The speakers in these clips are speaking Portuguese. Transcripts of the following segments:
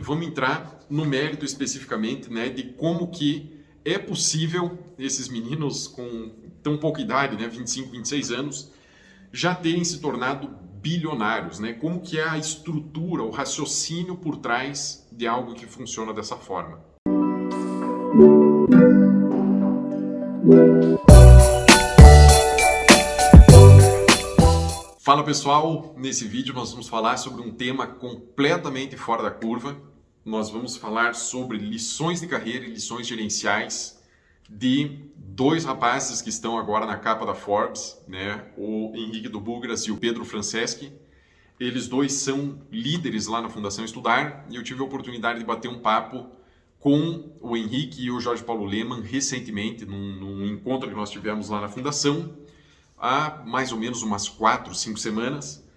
vamos entrar no mérito especificamente, né, de como que é possível esses meninos com tão pouca idade, né, 25, 26 anos, já terem se tornado bilionários, né? Como que é a estrutura, o raciocínio por trás de algo que funciona dessa forma. Fala pessoal, nesse vídeo nós vamos falar sobre um tema completamente fora da curva. Nós vamos falar sobre lições de carreira e lições gerenciais de dois rapazes que estão agora na capa da Forbes, né? O Henrique do Bugras e o Pedro Franceschi. Eles dois são líderes lá na Fundação Estudar e eu tive a oportunidade de bater um papo com o Henrique e o Jorge Paulo Lemann recentemente num encontro que nós tivemos lá na Fundação há mais ou menos umas 4, 5 semanas,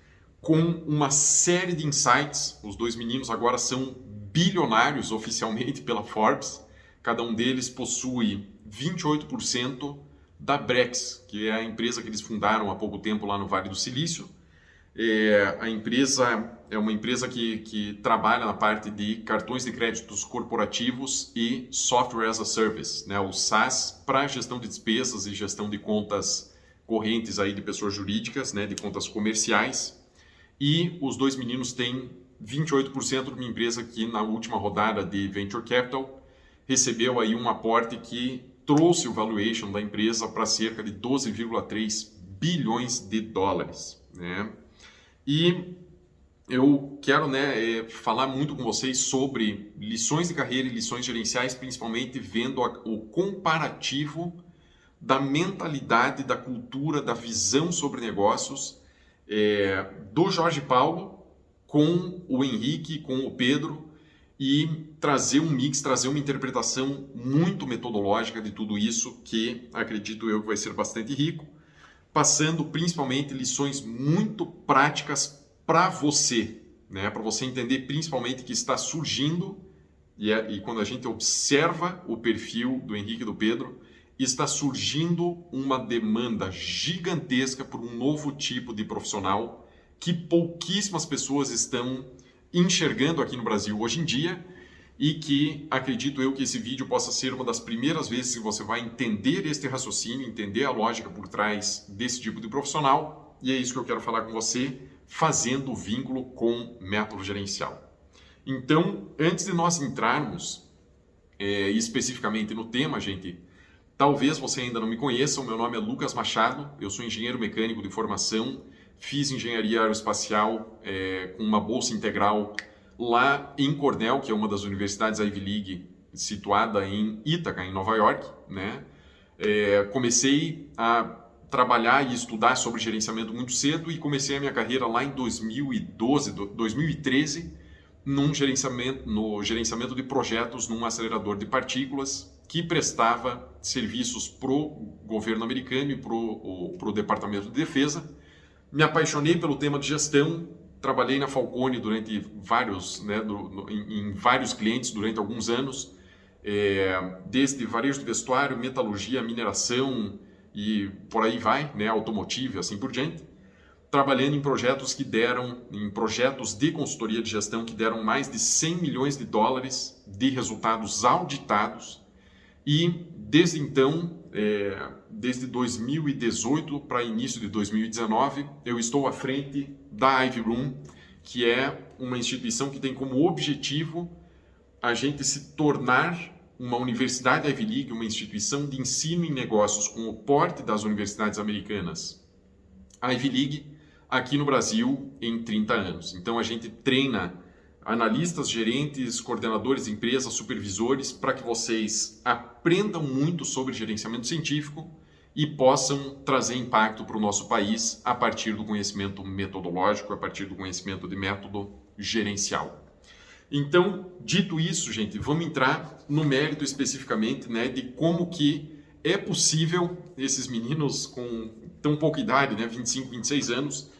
com uma série de insights. Os dois meninos agora são bilionários oficialmente pela Forbes. Cada um deles possui 28% da Brex, que é a empresa que eles fundaram há pouco tempo lá no Vale do Silício. A empresa é uma empresa que trabalha na parte de cartões de créditos corporativos e Software as a Service, né, o SaaS, para gestão de despesas e gestão de contas correntes aí de pessoas jurídicas, né, de contas comerciais. E os dois meninos têm 28% de uma empresa que na última rodada de Venture Capital recebeu aí um aporte que trouxe o valuation da empresa para cerca de 12,3 bilhões de dólares, né? E eu quero, né, falar muito com vocês sobre lições de carreira e lições gerenciais, principalmente vendo o comparativo da mentalidade, da cultura, da visão sobre negócios do Jorge Paulo com o Henrique, com o Pedro, e trazer um mix, trazer uma interpretação muito metodológica de tudo isso, que acredito eu que vai ser bastante rico, passando principalmente lições muito práticas para você, né? Para você entender principalmente que está surgindo, e quando a gente observa o perfil do Henrique e do Pedro, está surgindo uma demanda gigantesca por um novo tipo de profissional que pouquíssimas pessoas estão enxergando aqui no Brasil hoje em dia, e que acredito eu que esse vídeo possa ser uma das primeiras vezes que você vai entender este raciocínio, entender a lógica por trás desse tipo de profissional, e é isso que eu quero falar com você, fazendo o vínculo com método gerencial. Então, antes de nós entrarmos especificamente no tema, gente, talvez você ainda não me conheça, o meu nome é Lucas Machado, eu sou engenheiro mecânico de formação, fiz engenharia aeroespacial com uma bolsa integral lá em Cornell, que é uma das universidades Ivy League, situada em Ítaca, em Nova York, né? Comecei a trabalhar e estudar sobre gerenciamento muito cedo e comecei a minha carreira lá em 2013, no gerenciamento de projetos num acelerador de partículas, que prestava serviços para o governo americano e para o Departamento de Defesa. Me apaixonei pelo tema de gestão, trabalhei na Falcone durante vários, né, em vários clientes durante alguns anos, desde varejo de vestuário, metalurgia, mineração e por aí vai, né, automotive, assim por diante. Trabalhando em projetos de consultoria de gestão que deram mais de 100 milhões de dólares de resultados auditados. E desde então, desde 2018 para início de 2019, eu estou à frente da Ivy Room, que é uma instituição que tem como objetivo a gente se tornar uma universidade Ivy League, uma instituição de ensino em negócios com o porte das universidades americanas Ivy League, aqui no Brasil em 30 anos. Então a gente treina analistas, gerentes, coordenadores de empresas, supervisores, para que vocês aprendam muito sobre gerenciamento científico e possam trazer impacto para o nosso país a partir do conhecimento metodológico, a partir do conhecimento de método gerencial. Então, dito isso, gente, vamos entrar no mérito especificamente, né, de como que é possível esses meninos com tão pouca idade, né, 25, 26 anos,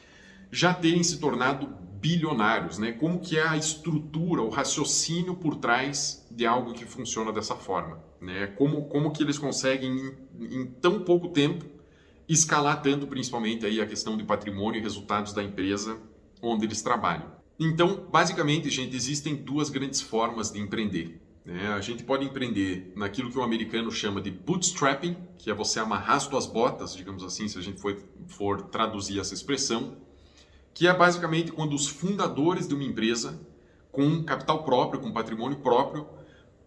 já terem se tornado bilionários, né? Como que é a estrutura, o raciocínio por trás de algo que funciona dessa forma, né? Como que eles conseguem em tão pouco tempo escalar tanto, principalmente aí a questão de patrimônio e resultados da empresa onde eles trabalham. Então, basicamente, gente, existem duas grandes formas de empreender, né? A gente pode empreender naquilo que o americano chama de bootstrapping, que é você amarrar as suas botas, digamos assim, se a gente for traduzir essa expressão, que é basicamente quando os fundadores de uma empresa, com capital próprio, com patrimônio próprio,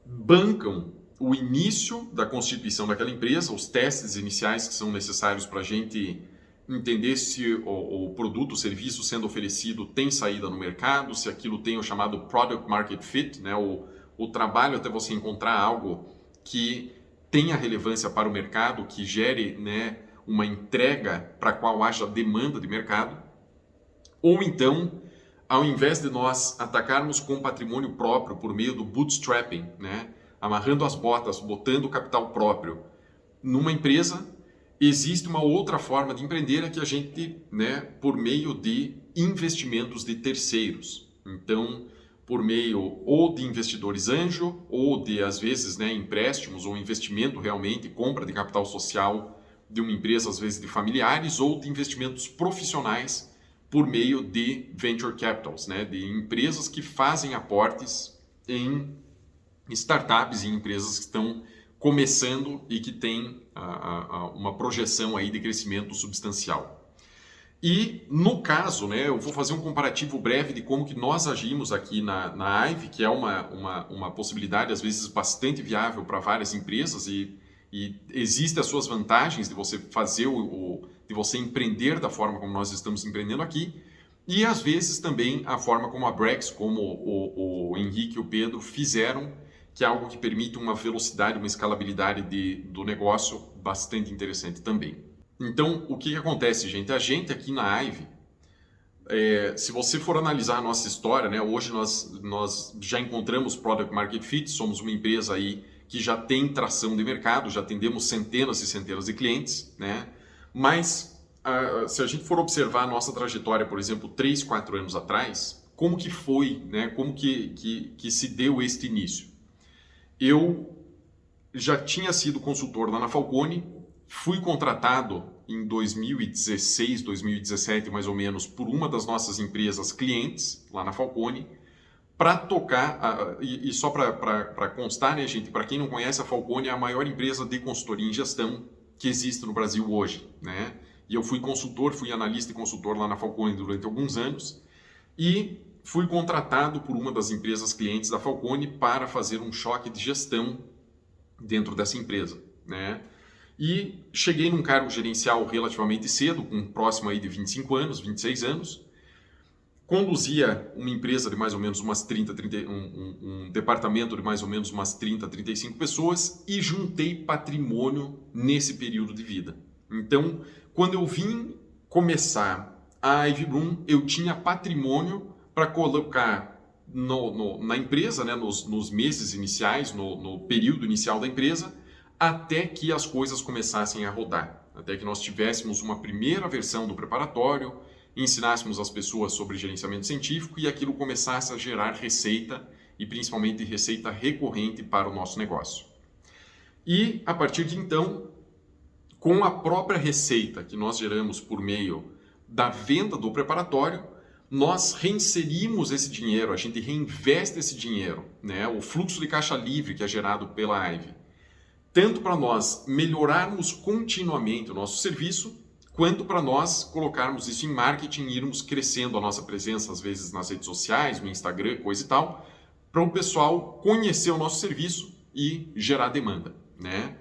bancam o início da constituição daquela empresa, os testes iniciais que são necessários para a gente entender se o produto, o serviço sendo oferecido tem saída no mercado, se aquilo tem o chamado Product Market Fit, né? o trabalho até você encontrar algo que tenha relevância para o mercado, que gere, né, uma entrega para a qual haja demanda de mercado. Ou então, ao invés de nós atacarmos com patrimônio próprio por meio do bootstrapping, né, amarrando as botas, botando capital próprio numa empresa, existe uma outra forma de empreender, que a gente, né, por meio de investimentos de terceiros. Então, por meio ou de investidores anjo, ou de, às vezes, né, empréstimos ou investimento realmente, compra de capital social de uma empresa, às vezes de familiares, ou de investimentos profissionais por meio de venture capitals, né, de empresas que fazem aportes em startups e empresas que estão começando e que têm uma projeção aí de crescimento substancial. E no caso, né, eu vou fazer um comparativo breve de como que nós agimos aqui na IVE, que é uma possibilidade às vezes bastante viável para várias empresas e existem as suas vantagens de você fazer de você empreender da forma como nós estamos empreendendo aqui, e às vezes também a forma como a Brex, como o Henrique e o Pedro fizeram, que é algo que permite uma velocidade, uma escalabilidade do negócio bastante interessante também. Então, o que acontece, gente? A gente aqui na IVE, se você for analisar a nossa história, né, hoje nós já encontramos Product Market Fit, somos uma empresa aí que já tem tração de mercado, já atendemos centenas e centenas de clientes, né? Mas se a gente for observar a nossa trajetória, por exemplo, 3, 4 anos atrás, como que foi, né? Como que se deu este início? Eu já tinha sido consultor lá na Falcone, fui contratado em 2016, 2017 mais ou menos, por uma das nossas empresas clientes lá na Falcone, para tocar, e só para constar, né, gente, para quem não conhece, a Falcone é a maior empresa de consultoria em gestão que existe no Brasil hoje, né? E eu fui consultor, fui analista e consultor lá na Falcone durante alguns anos e fui contratado por uma das empresas clientes da Falcone para fazer um choque de gestão dentro dessa empresa, né? E cheguei num cargo gerencial relativamente cedo, com próximo aí de 25 anos, 26 anos, conduzia uma empresa de mais ou menos umas 30, um departamento de mais ou menos umas 30, 35 pessoas e juntei patrimônio nesse período de vida. Então, quando eu vim começar a Ivy Bloom, eu tinha patrimônio para colocar na empresa, né, nos meses iniciais, no período inicial da empresa, até que as coisas começassem a rodar, até que nós tivéssemos uma primeira versão do preparatório, ensinássemos as pessoas sobre gerenciamento científico e aquilo começasse a gerar receita e principalmente receita recorrente para o nosso negócio. E a partir de então, com a própria receita que nós geramos por meio da venda do preparatório, nós reinserimos esse dinheiro, a gente reinveste esse dinheiro, né? O fluxo de caixa livre que é gerado pela IVE, tanto para nós melhorarmos continuamente o nosso serviço, quanto para nós colocarmos isso em marketing e irmos crescendo a nossa presença, às vezes nas redes sociais, no Instagram, coisa e tal, para o pessoal conhecer o nosso serviço e gerar demanda, né?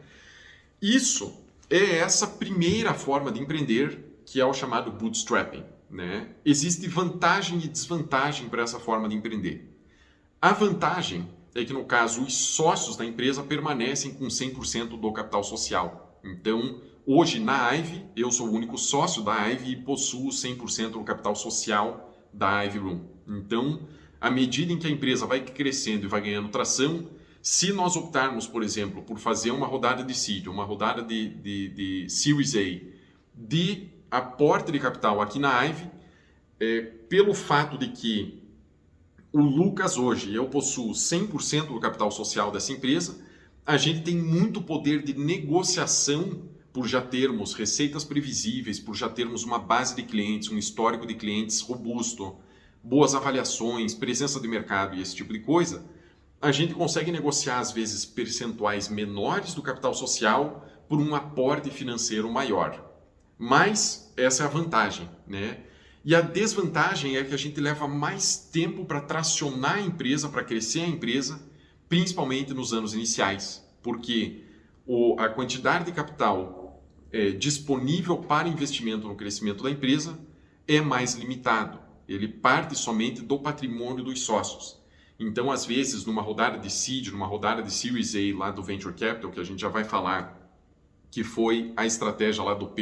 Isso é essa primeira forma de empreender, que é o chamado bootstrapping, né? Existe vantagem e desvantagem para essa forma de empreender. A vantagem é que, no caso, os sócios da empresa permanecem com 100% do capital social. Então, hoje na IVE, eu sou o único sócio da IVE e possuo 100% do capital social da IVE Room. Então, à medida em que a empresa vai crescendo e vai ganhando tração, se nós optarmos, por exemplo, por fazer uma rodada de seed, uma rodada de Series A, de aporte de capital aqui na IVE, pelo fato de que o Lucas hoje, eu possuo 100% do capital social dessa empresa, a gente tem muito poder de negociação por já termos receitas previsíveis, por já termos uma base de clientes, um histórico de clientes robusto, boas avaliações, presença de mercado e esse tipo de coisa, a gente consegue negociar, às vezes, percentuais menores do capital social por um aporte financeiro maior. Mas essa é a vantagem, né? E a desvantagem é que a gente leva mais tempo para tracionar a empresa, para crescer a empresa, principalmente nos anos iniciais, porque a quantidade de capital disponível para investimento no crescimento da empresa é mais limitado. Ele parte somente do patrimônio dos sócios. Então, às vezes, numa rodada de seed, numa rodada de Series A lá do Venture Capital, que a gente já vai falar, que foi a estratégia lá do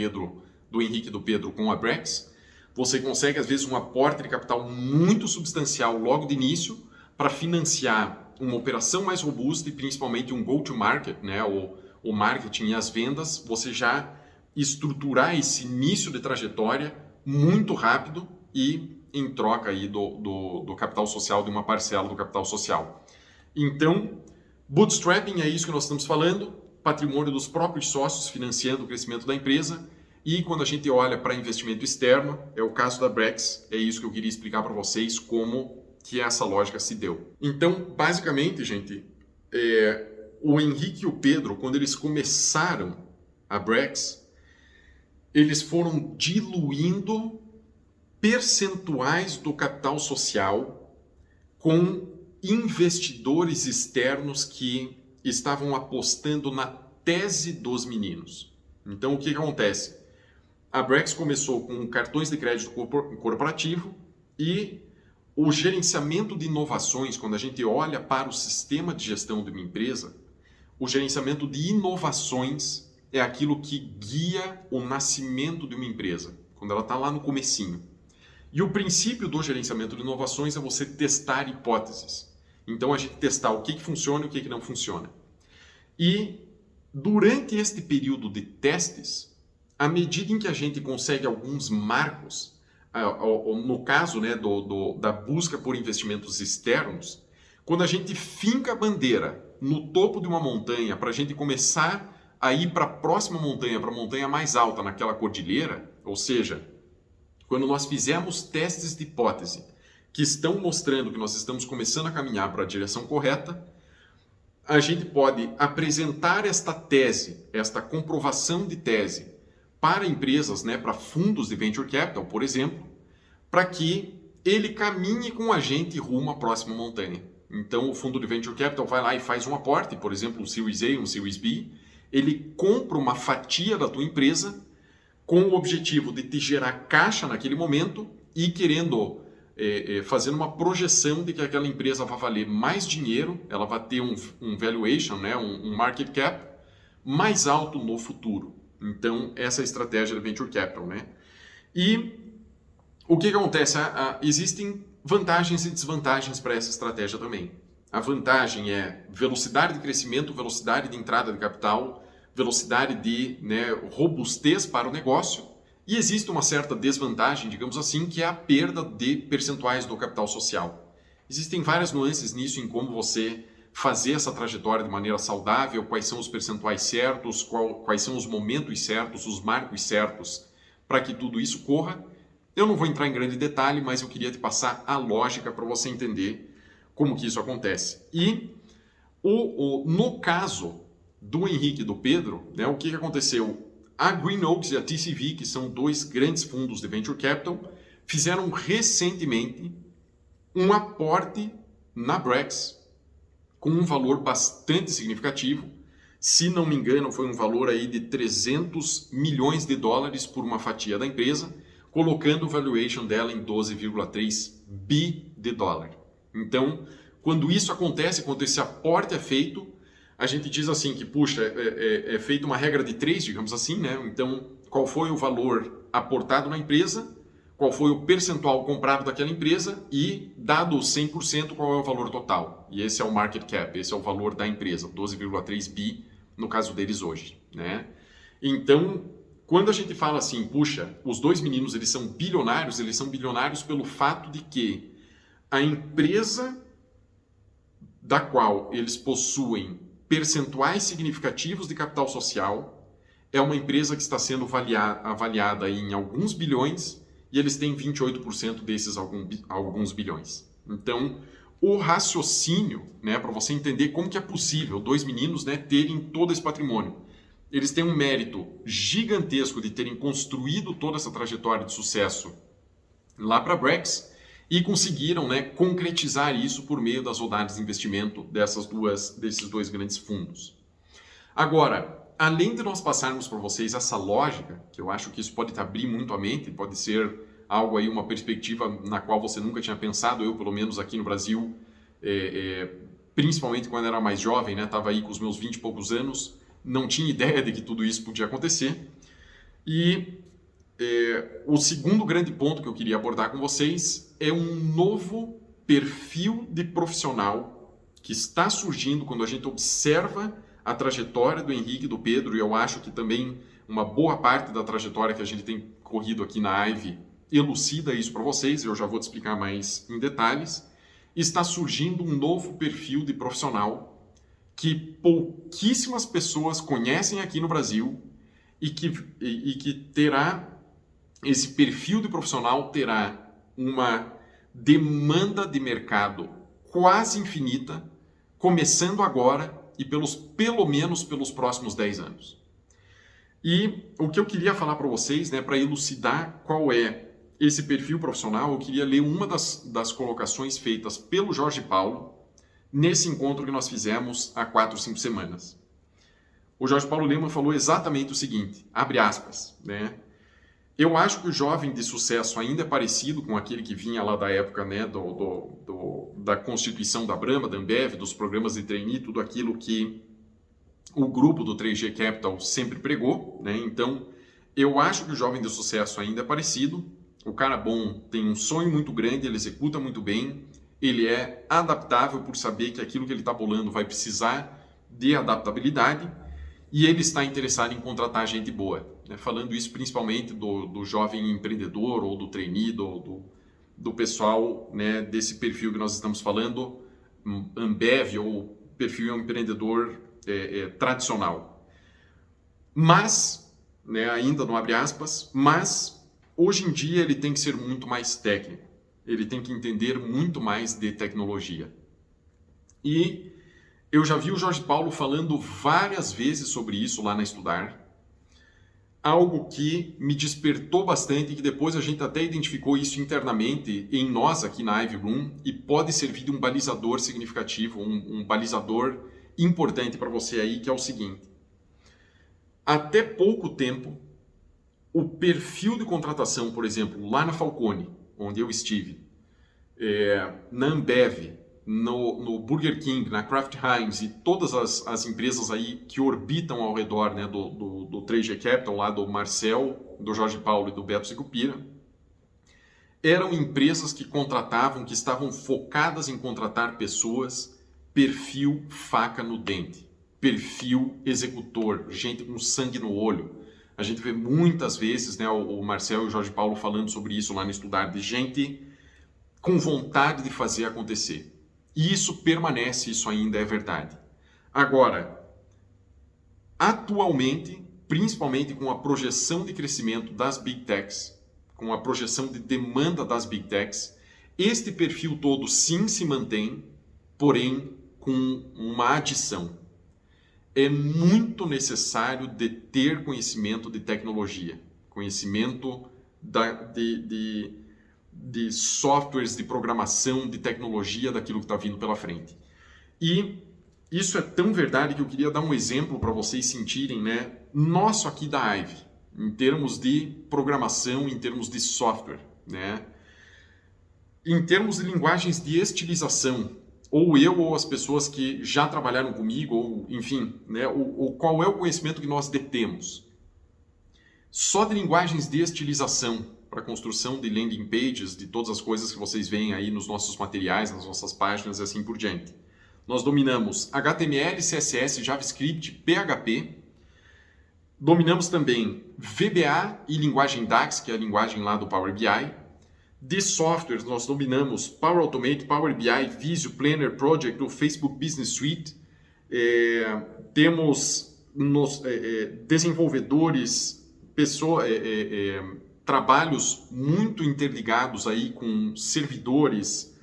Henrique e do Pedro com a Brex, você consegue, às vezes, um aporte de capital muito substancial logo de início para financiar uma operação mais robusta e principalmente um go-to-market, né? O marketing e as vendas, você já estruturar esse início de trajetória muito rápido e em troca aí do capital social, de uma parcela do capital social. Então, bootstrapping é isso que nós estamos falando, patrimônio dos próprios sócios financiando o crescimento da empresa. E quando a gente olha para investimento externo, é o caso da Brex, é isso que eu queria explicar para vocês como que essa lógica se deu. Então, basicamente, gente, o Henrique e o Pedro, quando eles começaram a Brex, eles foram diluindo percentuais do capital social com investidores externos que estavam apostando na tese dos meninos. Então, o que acontece? A Brex começou com cartões de crédito corporativo e o gerenciamento de inovações, quando a gente olha para o sistema de gestão de uma empresa, o gerenciamento de inovações é aquilo que guia o nascimento de uma empresa, quando ela está lá no comecinho. E o princípio do gerenciamento de inovações é você testar hipóteses. Então, a gente testar o que funciona e o que não funciona. E durante este período de testes, à medida em que a gente consegue alguns marcos, no caso, né, da busca por investimentos externos, quando a gente finca a bandeira no topo de uma montanha para a gente começar a ir para a próxima montanha, para a montanha mais alta naquela cordilheira, ou seja, quando nós fizermos testes de hipótese que estão mostrando que nós estamos começando a caminhar para a direção correta, a gente pode apresentar esta tese, esta comprovação de tese para empresas, né, para fundos de venture capital, por exemplo, para que ele caminhe com a gente rumo à próxima montanha. Então, o fundo de venture capital vai lá e faz um aporte, por exemplo, um Series A, um Series B, ele compra uma fatia da tua empresa com o objetivo de te gerar caixa naquele momento e querendo fazendo uma projeção de que aquela empresa vai valer mais dinheiro, ela vai ter um valuation, né, um market cap mais alto no futuro. Então, essa é a estratégia do Venture Capital, né? E o que acontece? Existem vantagens e desvantagens para essa estratégia também. A vantagem é velocidade de crescimento, velocidade de entrada de capital, velocidade de robustez para o negócio. E existe uma certa desvantagem, digamos assim, que é a perda de percentuais do capital social. Existem várias nuances nisso, em como você fazer essa trajetória de maneira saudável, quais são os percentuais certos, quais são os momentos certos, os marcos certos para que tudo isso corra. Eu não vou entrar em grande detalhe, mas eu queria te passar a lógica para você entender como que isso acontece. E no caso do Henrique e do Pedro, né, o que aconteceu? A Green Oaks e a TCV, que são dois grandes fundos de Venture Capital, fizeram recentemente um aporte na Brex com um valor bastante significativo. Se não me engano, foi um valor aí de 300 milhões de dólares por uma fatia da empresa, colocando o valuation dela em 12,3 bi de dólar. Então, quando isso acontece, quando esse aporte é feito, a gente diz assim que, puxa, é feita uma regra de 3, digamos assim, né? Então, qual foi o valor aportado na empresa, qual foi o percentual comprado daquela empresa e, dado 100%, qual é o valor total. E esse é o market cap, esse é o valor da empresa, 12,3 bi, no caso deles hoje, né? Então, quando a gente fala assim, puxa, os dois meninos, eles são bilionários pelo fato de que a empresa da qual eles possuem percentuais significativos de capital social é uma empresa que está sendo avaliada em alguns bilhões e eles têm 28% desses alguns bilhões. Então, o raciocínio, né, para você entender como que é possível dois meninos, né, terem todo esse patrimônio. Eles têm um mérito gigantesco de terem construído toda essa trajetória de sucesso lá para a Brex e conseguiram, né, concretizar isso por meio das rodadas de investimento desses dois grandes fundos. Agora, além de nós passarmos para vocês essa lógica, que eu acho que isso pode te abrir muito a mente, pode ser algo aí, uma perspectiva na qual você nunca tinha pensado, eu pelo menos aqui no Brasil, principalmente quando era mais jovem, né, estava aí com os meus 20 e poucos anos, não tinha ideia de que tudo isso podia acontecer. E o segundo grande ponto que eu queria abordar com vocês é um novo perfil de profissional que está surgindo quando a gente observa a trajetória do Henrique e do Pedro, e eu acho que também uma boa parte da trajetória que a gente tem corrido aqui na Ivy elucida isso para vocês, eu já vou te explicar mais em detalhes. Está surgindo um novo perfil de profissional que pouquíssimas pessoas conhecem aqui no Brasil e que terá, esse perfil de profissional terá uma demanda de mercado quase infinita, começando agora e pelo menos pelos próximos 10 anos. E o que eu queria falar para vocês, né, para elucidar qual é esse perfil profissional, eu queria ler uma das colocações feitas pelo Jorge Paulo nesse encontro que nós fizemos há 4 ou 5 semanas. O Jorge Paulo Lemann falou exatamente o seguinte, abre aspas, né? Eu acho que o jovem de sucesso ainda é parecido com aquele que vinha lá da época, né, da constituição da Brahma, da Ambev, dos programas de trainee, tudo aquilo que o grupo do 3G Capital sempre pregou, né? Então, eu acho que o jovem de sucesso ainda é parecido. O cara bom tem um sonho muito grande, ele executa muito bem, ele é adaptável por saber que aquilo que ele está bolando vai precisar de adaptabilidade e ele está interessado em contratar gente boa. Né? Falando isso principalmente do jovem empreendedor ou do trainee, do pessoal, né, desse perfil que nós estamos falando, Ambev ou perfil empreendedor tradicional. Mas, né, ainda não abre aspas, mas hoje em dia ele tem que ser muito mais técnico. Ele tem que entender muito mais de tecnologia. E eu já vi o Jorge Paulo falando várias vezes sobre isso lá na Estudar. Algo que me despertou bastante e que depois a gente até identificou isso internamente em nós aqui na Ivy Bloom e pode servir de um balizador significativo, um balizador importante para você aí, que é o seguinte. Até pouco tempo, o perfil de contratação, por exemplo, lá na Falcone, onde eu estive, na Ambev, no Burger King, na Kraft Heinz e todas as empresas aí que orbitam ao redor, né, do 3G Capital, lá do Marcel, do Jorge Paulo e do Beto Sicupira, eram empresas que contratavam, que estavam focadas em contratar pessoas, perfil faca no dente, perfil executor, gente com sangue no olho. A gente vê muitas vezes, né, o Marcel e o Jorge Paulo falando sobre isso lá no Estudar, de gente com vontade de fazer acontecer. E isso permanece, isso ainda é verdade. Agora, atualmente, principalmente com a projeção de crescimento das Big Techs, com a projeção de demanda das Big Techs, este perfil todo sim se mantém, porém com uma adição. É muito necessário de ter conhecimento de tecnologia, conhecimento de softwares, de programação, de tecnologia daquilo que está vindo pela frente. E isso é tão verdade que eu queria dar um exemplo para vocês sentirem, né, nosso aqui da Ivy, em termos de programação, em termos de software, né, em termos de linguagens de estilização, ou eu ou as pessoas que já trabalharam comigo, ou enfim, né, qual é o conhecimento que nós detemos. Só de linguagens de estilização, para a construção de landing pages, de todas as coisas que vocês veem aí nos nossos materiais, nas nossas páginas e assim por diante. Nós dominamos HTML, CSS, JavaScript, PHP. Dominamos também VBA e linguagem DAX, que é a linguagem lá do Power BI. De softwares, nós dominamos Power Automate, Power BI, Visio, Planner, Project, o Facebook Business Suite. Temos desenvolvedores, trabalhos muito interligados aí com servidores,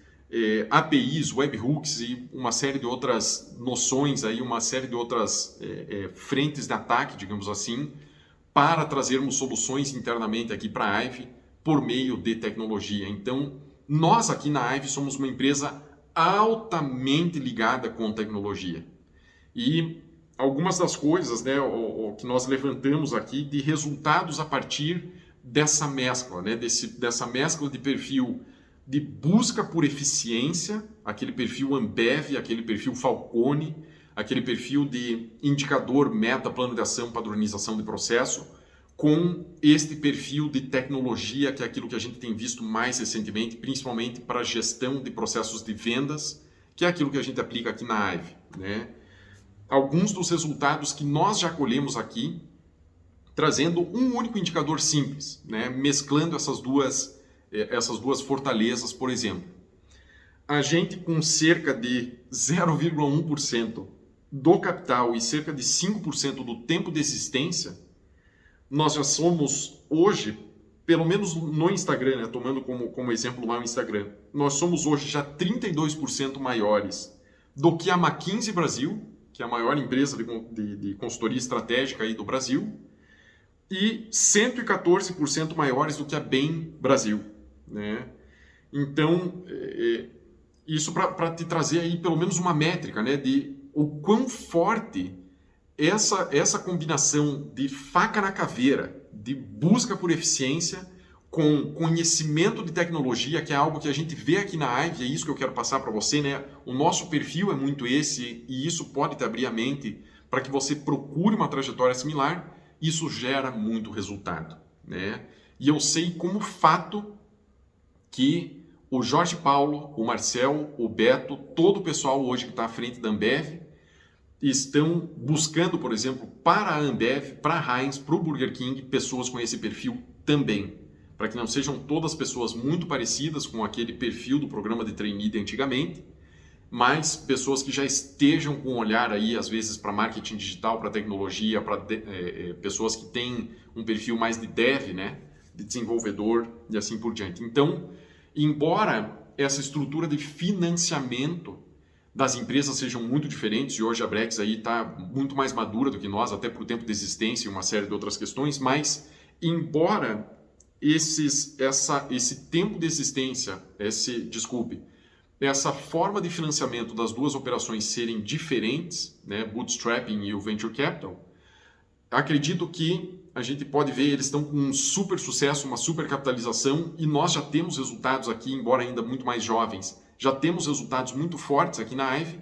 APIs, webhooks e uma série de outras noções, aí, uma série de outras frentes de ataque, digamos assim, para trazermos soluções internamente aqui para a IVE por meio de tecnologia. Então, nós aqui na IVE somos uma empresa altamente ligada com tecnologia. E algumas das coisas, né, que nós levantamos aqui de resultados a partir dessa mescla, né, dessa mescla de perfil de busca por eficiência, aquele perfil Ambev, aquele perfil Falcone, aquele perfil de indicador, meta, plano de ação, padronização de processo, com este perfil de tecnologia, que é aquilo que a gente tem visto mais recentemente, principalmente para a gestão de processos de vendas, que é aquilo que a gente aplica aqui na IVE, né? Alguns dos resultados que nós já colhemos aqui, trazendo um único indicador simples, né? Mesclando essas duas fortalezas, por exemplo. A gente com cerca de 0,1% do capital e cerca de 5% do tempo de existência, nós já somos hoje, pelo menos no Instagram, né? Tomando como exemplo lá o Instagram, nós somos hoje já 32% maiores do que a McKinsey Brasil, que é a maior empresa de consultoria estratégica aí do Brasil, e 114% maiores do que a Bain Brasil, né? Então, isso para te trazer aí pelo menos uma métrica, né, de o quão forte essa combinação de faca na caveira, de busca por eficiência, com conhecimento de tecnologia, que é algo que a gente vê aqui na IVE, é isso que eu quero passar para você, né? O nosso perfil é muito esse, e isso pode te abrir a mente para que você procure uma trajetória similar. Isso gera muito resultado, né? E eu sei como fato que o Jorge Paulo, o Marcel, o Beto, todo o pessoal hoje que está à frente da Ambev, estão buscando, por exemplo, para a Ambev, para a Heinz, para o Burger King, pessoas com esse perfil também, para que não sejam todas pessoas muito parecidas com aquele perfil do programa de trainee de antigamente, mas pessoas que já estejam com um olhar aí, às vezes, para marketing digital, para tecnologia, para pessoas que têm um perfil mais de dev, né, de desenvolvedor e assim por diante. Então, embora essa estrutura de financiamento das empresas sejam muito diferentes, e hoje a Brex aí está muito mais madura do que nós, até por tempo de existência e uma série de outras questões, mas embora esse tempo de existência, essa forma de financiamento das duas operações serem diferentes, né, bootstrapping e o venture capital, acredito que a gente pode ver, eles estão com um super sucesso, uma super capitalização, e nós já temos resultados aqui, embora ainda muito mais jovens, já temos resultados muito fortes aqui na IVE,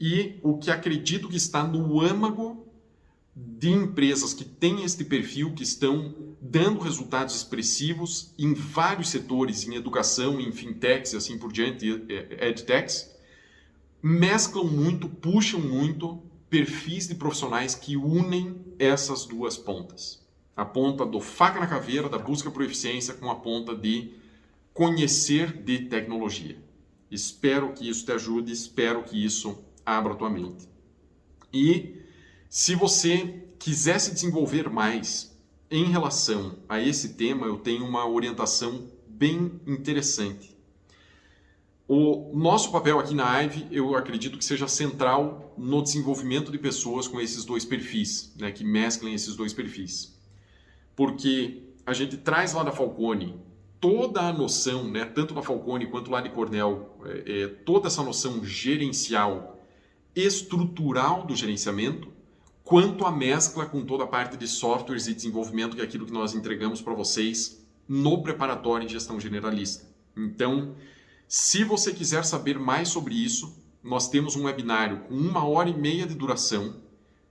e o que acredito que está no âmago de empresas que têm este perfil, que estão dando resultados expressivos em vários setores, em educação, em fintechs e assim por diante, edtechs, mesclam muito, puxam muito perfis de profissionais que unem essas duas pontas. A ponta do faca na caveira, da busca por eficiência, com a ponta de conhecer de tecnologia. Espero que isso te ajude, espero que isso abra a tua mente. E se você quiser se desenvolver mais em relação a esse tema, eu tenho uma orientação bem interessante. O nosso papel aqui na IVE, eu acredito que seja central no desenvolvimento de pessoas com esses dois perfis, né, que mesclem esses dois perfis. Porque a gente traz lá da Falcone toda a noção, né, tanto da Falcone quanto lá de Cornell, toda essa noção gerencial, estrutural do gerenciamento, quanto a mescla com toda a parte de softwares e desenvolvimento, que é aquilo que nós entregamos para vocês no preparatório em gestão generalista. Então, se você quiser saber mais sobre isso, nós temos um webinário com 1h30 de duração,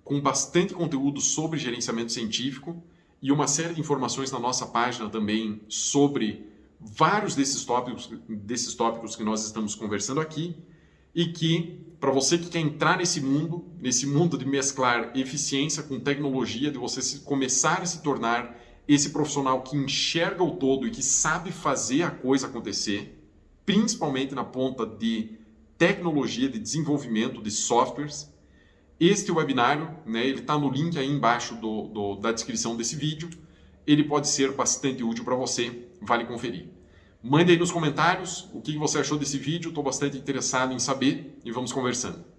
com bastante conteúdo sobre gerenciamento científico e uma série de informações na nossa página também sobre vários desses tópicos que nós estamos conversando aqui, e que, para você que quer entrar nesse mundo de mesclar eficiência com tecnologia, de você começar a se tornar esse profissional que enxerga o todo e que sabe fazer a coisa acontecer, principalmente na ponta de tecnologia, de desenvolvimento de softwares, este webinário, né, ele está no link aí embaixo da descrição desse vídeo, ele pode ser bastante útil para você, vale conferir. Mande aí nos comentários o que você achou desse vídeo, estou bastante interessado em saber e vamos conversando.